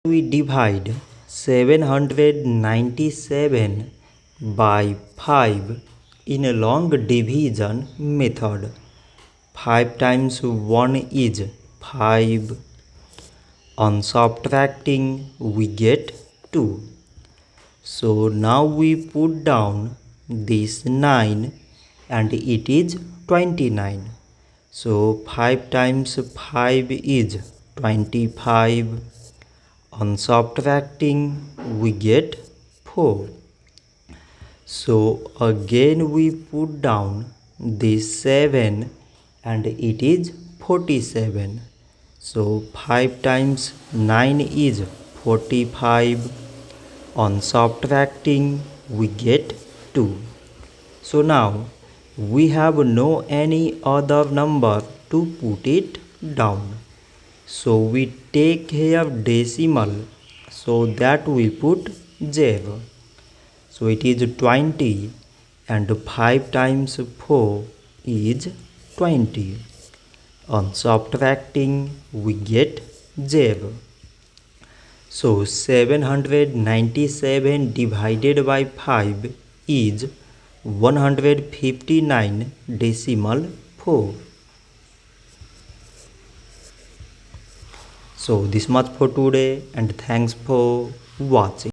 We divide 797 by 5 in a long division method. 5 times 1 is 5. On subtracting, we get 2. So now we put down this 9 and it is 29. So 5 times 5 is 25. On subtracting, we get 4. So again we put down this 7 and it is 47. So 5 times 9 is 45. On subtracting, we get 2. So now we have no any other number to put it down. So we take here decimal, so that we put 0. So it is 20 and 5 times 4 is 20. On subtracting, we get 0. So 797 divided by 5 is 159.4. So this much for today and thanks for watching.